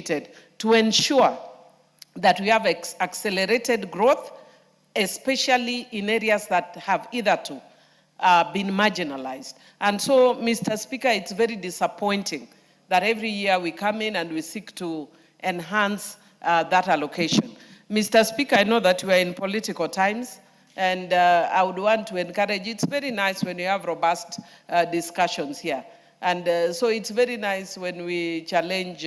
to ensure that we have accelerated growth, especially in areas that have hitherto been marginalized. And so, Mr. Speaker, it's very disappointing that every year we come in and we seek to enhance that allocation. Mr. Speaker, I know that we are in political times, and I would want to encourage, it's very nice when you have robust discussions here. And so it's very nice when we challenge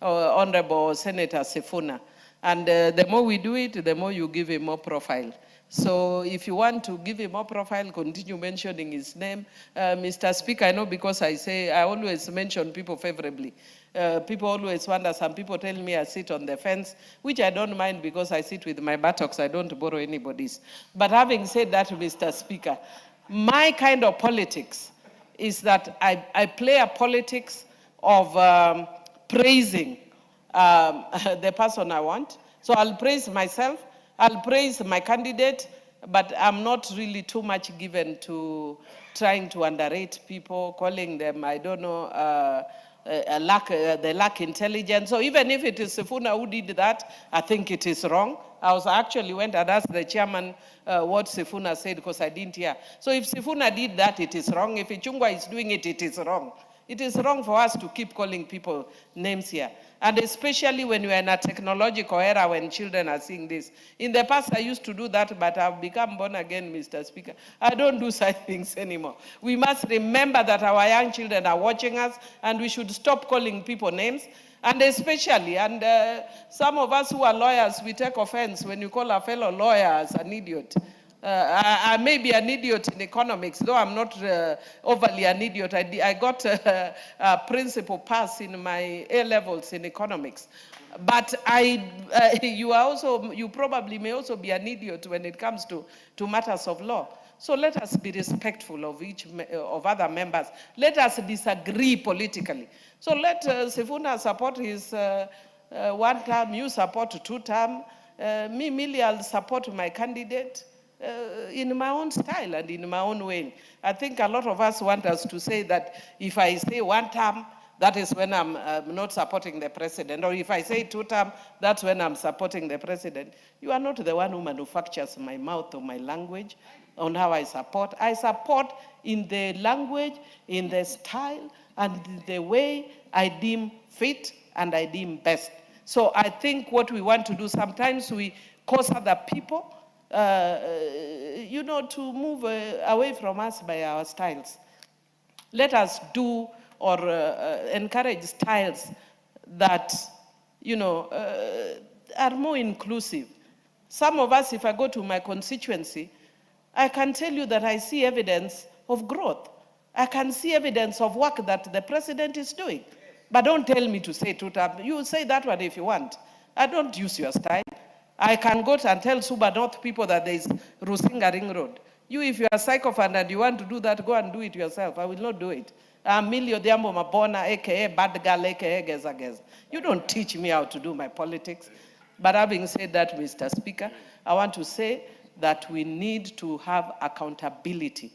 Honorable Senator SIFUNA. And the more we do it, the more you give him more profile. So if you want to give him more profile, continue mentioning his name. Mr. Speaker, I know because I always mention people favorably. People always wonder, some people tell me I sit on the fence, which I don't mind because I sit with my buttocks, I don't borrow anybody's. But having said that, Mr. Speaker, my kind of politics is that I play a politics of praising the person I want. So I'll praise myself, I'll praise my candidate, but I'm not really too much given to trying to underrate people, calling them, I don't know, they lack intelligence. So even if it is SIFUNA who did that, I think it is wrong. I was actually went and asked the chairman what SIFUNA said because I didn't hear. So if SIFUNA did that, it is wrong. If Ichung'wah is doing it, it is wrong. It is wrong for us to keep calling people names here. And especially when we are in a technological era when children are seeing this. In the past, I used to do that, but I've become born again, Mr. Speaker. I don't do such things anymore. We must remember that our young children are watching us, and we should stop calling people names. And especially, some of us who are lawyers, we take offense when you call a fellow lawyer as an idiot. I may be an idiot in economics, though I'm not overly an idiot. I got a principal pass in my A-levels in economics. But you probably may also be an idiot when it comes to matters of law. So let us be respectful of other members. Let us disagree politically. So let SIFUNA support his one term, you support 2 term. Me, Millie, I'll support my candidate. In my own style and in my own way. I think a lot of us want us to say that if I say 1 term, that is when I'm not supporting the president. Or if I say 2 term, that's when I'm supporting the president. You are not the one who manufactures my mouth or my language on how I support. I support in the language, in the style, and the way I deem fit and I deem best. So I think what we want to do, sometimes we cause other people to move away from us by our styles. Let us do or encourage styles that, are more inclusive. Some of us, if I go to my constituency, I can tell you that I see evidence of growth. I can see evidence of work that the president is doing. But don't tell me to say 2 term. You say that one if you want. I don't use your style. I can go and tell Suba North people that there is Rusinga Ring Road. You, if you are a psychopath and you want to do that, go and do it yourself. I will not do it. I'm Millie Odhiambo Mabona, a.k.a. bad girl, a.k.a. Geza Geza. You don't teach me how to do my politics. But having said that, Mr. Speaker, I want to say that we need to have accountability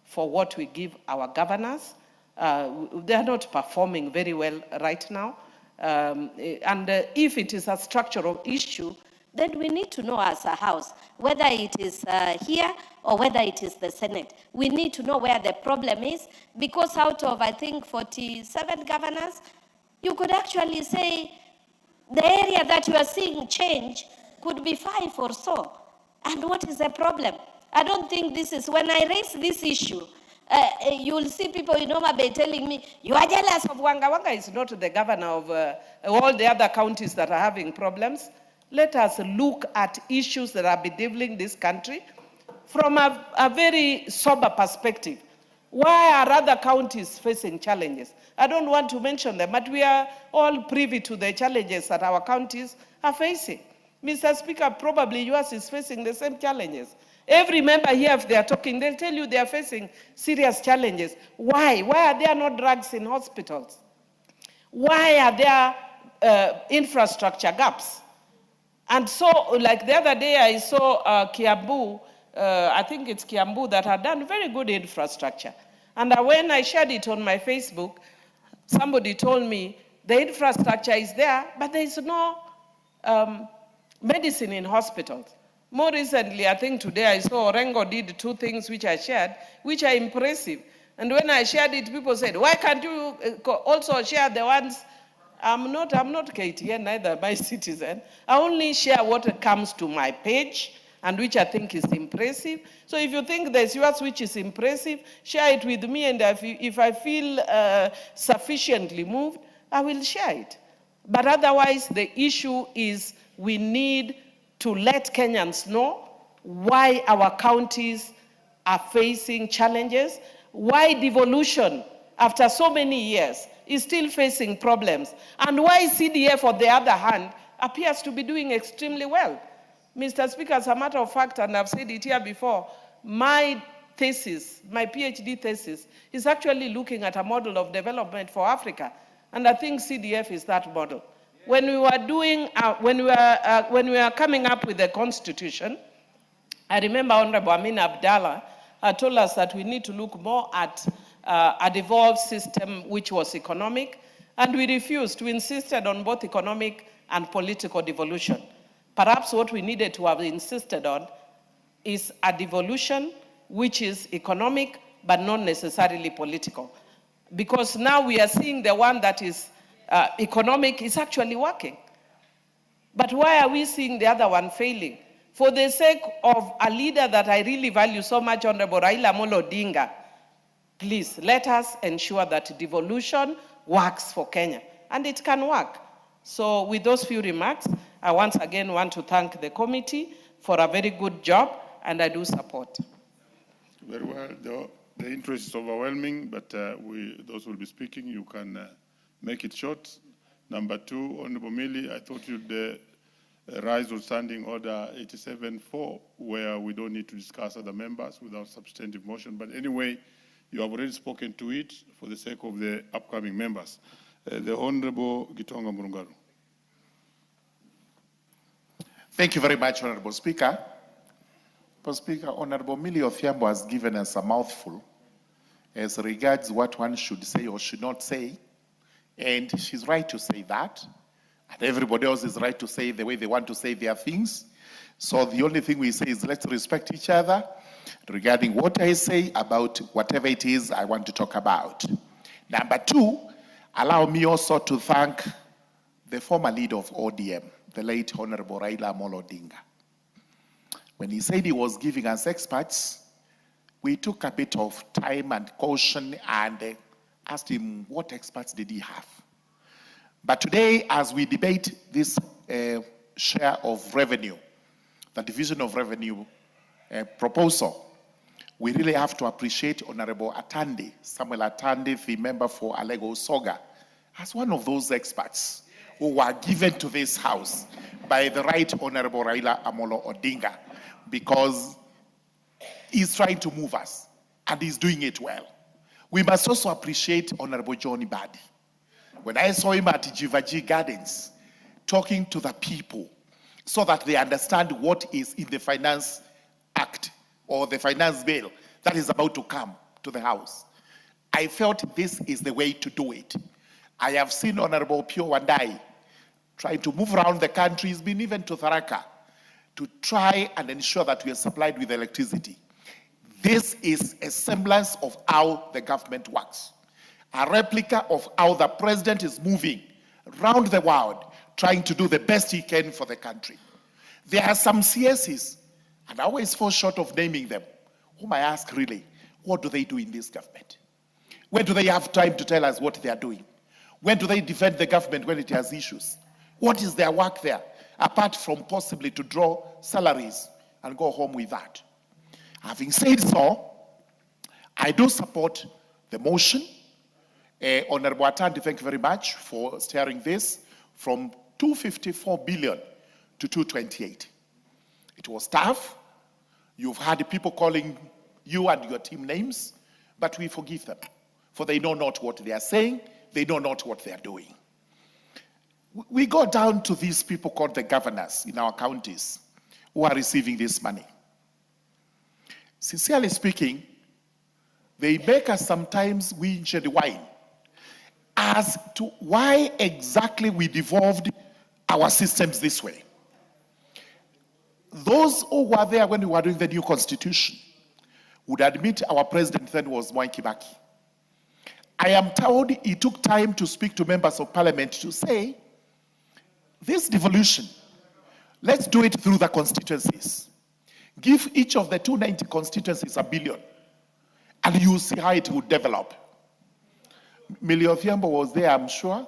for what we give our governors. They are not performing very well right now. If it is a structural issue, then we need to know as a house, whether it is here or whether it is the Senate. We need to know where the problem is, because out of, I think, 47 governors, you could actually say the area that you are seeing change could be 5 or so. And what is the problem? I don't think this is, when I raise this issue, you'll see people in Homa Bay telling me, you are jealous of Wanga. Wanga is not the governor of all the other counties that are having problems. Let us look at issues that are bedeviling this country from a very sober perspective. Why are other counties facing challenges? I don't want to mention them, but we are all privy to the challenges that our counties are facing. Mr. Speaker, probably yours is facing the same challenges. Every member here, if they are talking, they'll tell you they are facing serious challenges. Why? Why are there no drugs in hospitals? Why are there infrastructure gaps? And so, like the other day, I saw Kiambu, I think it's Kiambu, that had done very good infrastructure. And when I shared it on my Facebook, somebody told me The infrastructure is there, but there is no medicine in hospitals. More recently, I think today I saw Orengo did 2 things which I shared, which are impressive. And when I shared it, people said, why can't you also share the ones? I'm not KTN, neither my citizen. I only share what comes to my page and which I think is impressive. So if you think there's yours which is impressive, share it with me, and if I feel sufficiently moved, I will share it. But otherwise, the issue is we need to let Kenyans know why our counties are facing challenges, why devolution, after so many years, is still facing problems, and why CDF, on the other hand, appears to be doing extremely well. Mr. Speaker, as a matter of fact, and I've said it here before, my thesis, my PhD thesis, is actually looking at a model of development for Africa, and I think CDF is that model. When we were doing, when we were coming up with the constitution, I remember Honorable Amin Abdallah told us that we need to look more at a devolved system which was economic, and we refused. We insisted on both economic and political devolution. Perhaps what we needed to have insisted on is a devolution which is economic but not necessarily political. Because now we are seeing the one that is economic is actually working. But why are we seeing the other one failing? For the sake of a leader that I really value so much, Honorable Raila Amolo Odinga, please let us ensure that devolution works for Kenya, and it can work. So with those few remarks, I once again want to thank the committee for a very good job, and I do support. Very well. The interest is overwhelming, but those who will be speaking, you can make it short. Number 2, Honorable Millie, I thought you'd rise on standing order 87-4, where we don't need to discuss other members without substantive motion. But anyway, you have already spoken to it for the sake of the upcoming members. The Honorable Gitonga Murungaru. Thank you very much, Honorable Speaker. Mr. Speaker, Honorable Millie Odhiambo has given us a mouthful as regards what one should say or should not say, and she's right to say that, and everybody else is right to say the way they want to say their things. So the only thing we say is let's respect each other regarding what I say about whatever it is I want to talk about. Number 2, allow me also to thank the former leader of ODM, the late Honorable Raila Amolo Odinga. When he said he was giving us experts, we took a bit of time and caution and asked him what experts did he have. But today, as we debate this share of revenue, the division of revenue proposal, we really have to appreciate Honorable Atandi, Samuel Atandi, the member for Alego Soga, as one of those experts who were given to this house by the right Honorable Raila Amolo Odinga, because he's trying to move us, and he's doing it well. We must also appreciate Honorable Johnny Badi. When I saw him at Jivaji Gardens, talking to the people so that they understand what is in the Finance Act or the Finance Bill that is about to come to the House, I felt this is the way to do it. I have seen Honorable Pio Wandai trying to move around the country. He's been even to Tharaka to try and ensure that we are supplied with electricity. This is a semblance of how the government works. A replica of how the president is moving around the world, trying to do the best he can for the country. There are some CSs, and I always fall short of naming them, whom I ask really, what do they do in this government? When do they have time to tell us what they are doing? When do they defend the government when it has issues? What is their work there, apart from possibly to draw salaries and go home with that? Having said so, I do support the motion. Honorable Atandi, thank you very much for steering this from 254 billion to 228. It was tough. You've had people calling you and your team names, but we forgive them, for they know not what they are saying, they know not what they are doing. We go down to these people called the governors in our counties who are receiving this money. Sincerely speaking, they make us sometimes whinge and whine. as to why exactly we devolved our systems this way. Those who were there when we were doing the new constitution would admit our president then was Mwai Kibaki. I am told he took time to speak to members of parliament to say, this devolution, let's do it through the constituencies. Give each of the 290 constituencies $1 billion, and you'll see how it would develop. Millie Odhiambo was there, I'm sure.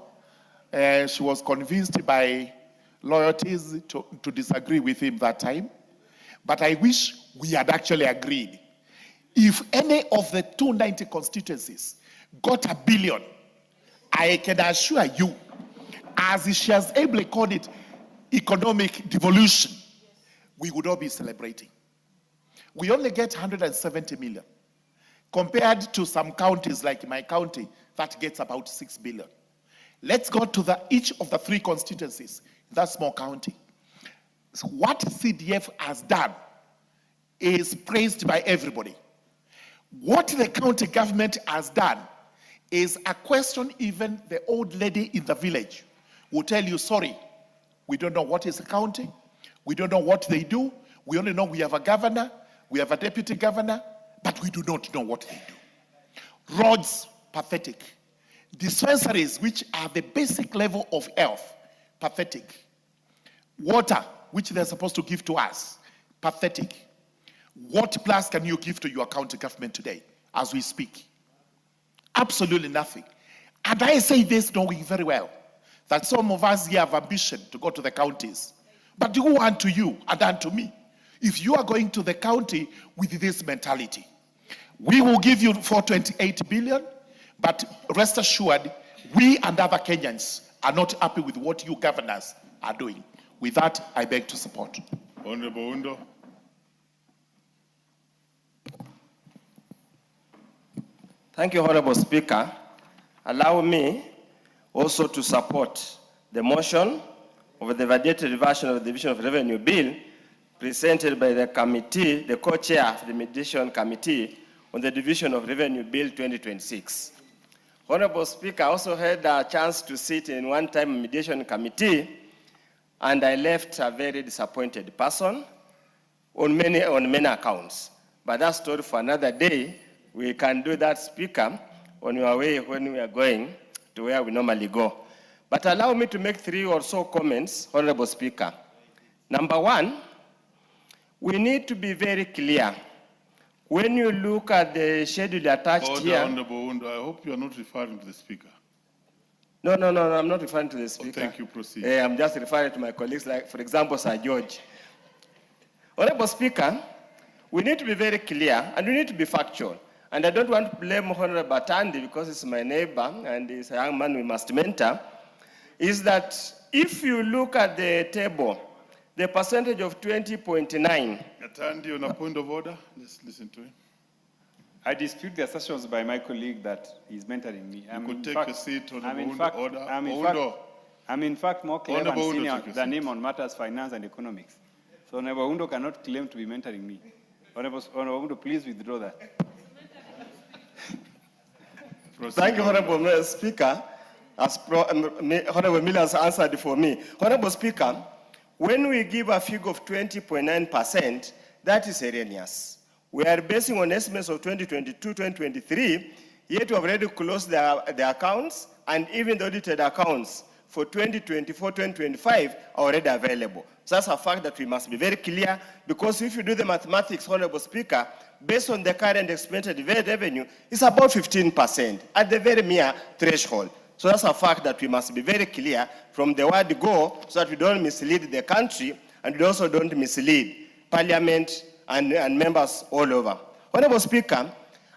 She was convinced by loyalties to disagree with him that time. But I wish we had actually agreed. If any of the 290 constituencies got $1 billion, I can assure you, as she has ably called it, economic devolution, we would all be celebrating. We only get 170 million, compared to some counties like my county that gets about 6 billion. Let's go to each of the 3 constituencies in that small county. So what CDF has done is praised by everybody. What the county government has done is a question even the old lady in the village will tell you, sorry, we don't know what is a county, we don't know what they do, we only know we have a governor, we have a deputy governor, but we do not know what they do. Roads, pathetic. Dispensaries, which are the basic level of health, pathetic. Water, which they're supposed to give to us, pathetic. What plus can you give to your county government today, as we speak? Absolutely nothing. And I say this knowing very well that some of us here have ambition to go to the counties. But who unto you and unto me? If you are going to the county with this mentality, we will give you 428 billion, but rest assured, we and other Kenyans are not happy with what you governors are doing. With that, I beg to support. Honorable Undo. Thank you, Honorable Speaker. Allow me also to support the motion of the validated version of the Division of Revenue Bill presented by the committee, the co-chair of the Mediation Committee on the Division of Revenue Bill 2026. Honorable Speaker, I also had a chance to sit in one-time mediation committee, and I left a very disappointed person on many accounts. But that's story for another day. We can do that, Speaker, on your way when we are going to where we normally go. But allow me to make 3 or so comments, Honorable Speaker. Number 1, we need to be very clear. When you look at the schedule attached here... Honorable Undo, I hope you are not referring to the Speaker. No, I'm not referring to the Speaker. Thank you, proceed. I'm just referring to my colleagues, like, for example, Sir George. Honorable Speaker, we need to be very clear and we need to be factual. And I don't want to blame Honorable Batandi because he's my neighbor and he's a young man we must mentor, is that if you look at the table, the percentage of 20.9. Batandi, on a point of order, let's listen to him. I dispute the assertions by my colleague that he's mentoring me. You could take a seat, Honorable Undo. I'm in fact more clever and Honorable senior Undo, than him on matters finance and economics. So Honorable Undo cannot claim to be mentoring me. Honorable Undo, please withdraw that. Thank you, Honorable Speaker. As Honorable Millie has answered for me. Honorable Speaker, when we give a figure of 20.9%, that is erroneous. We are basing on estimates of 2022-2023, yet we have already closed the accounts, and even the audited accounts for 2024-2025 are already available. So that's a fact that we must be very clear, because if you do the mathematics, Honorable Speaker, based on the current expected revenue, it's about 15% at the very mere threshold. So that's a fact that we must be very clear from the word go, so that we don't mislead the country and we also don't mislead Parliament and members all over. Honorable Speaker,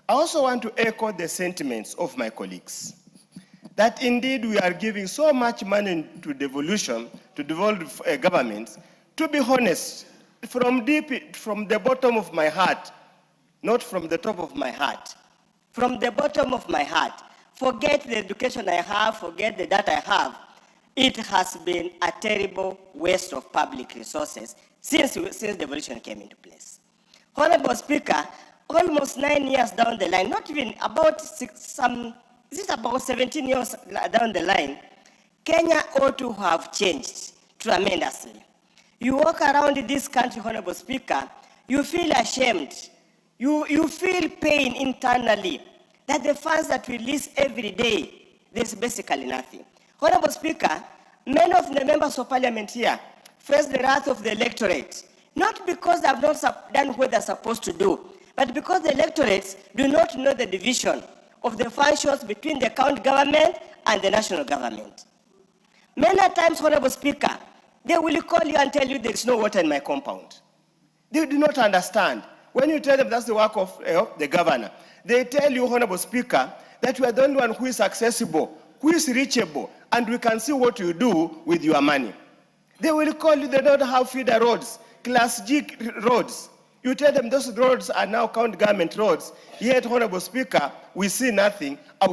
I also want to echo the sentiments of my colleagues that indeed we are giving so much money to devolution, to devolve governments. To be honest, from the bottom of my heart, not from the top of my heart, from the bottom of my heart, forget the education I have, forget the data I have, it has been a terrible waste of public resources since devolution came into place. Honorable Speaker, almost 9 years down the line, not even about Is it about 17 years down the line? Kenya ought to have changed tremendously. You walk around this country, Honorable Speaker, you feel ashamed. You feel pain internally that the funds that we release every day, there's basically nothing. Honorable Speaker, many of the members of parliament here face the wrath of the electorate, not because they have not done what they're supposed to do, but because the electorates do not know the division of the functions between the county government and the national government. Many times, Honorable Speaker, they will call you and tell you there is no water in my compound. They do not understand. When you tell them that's the work of the governor, they tell you, Honorable Speaker, that you are the only one who is accessible, who is reachable, and we can see what you do with your money. They will call you, they don't have feeder roads, Class G roads. You tell them those roads are now county government roads, yet, Honorable Speaker, we see nothing out of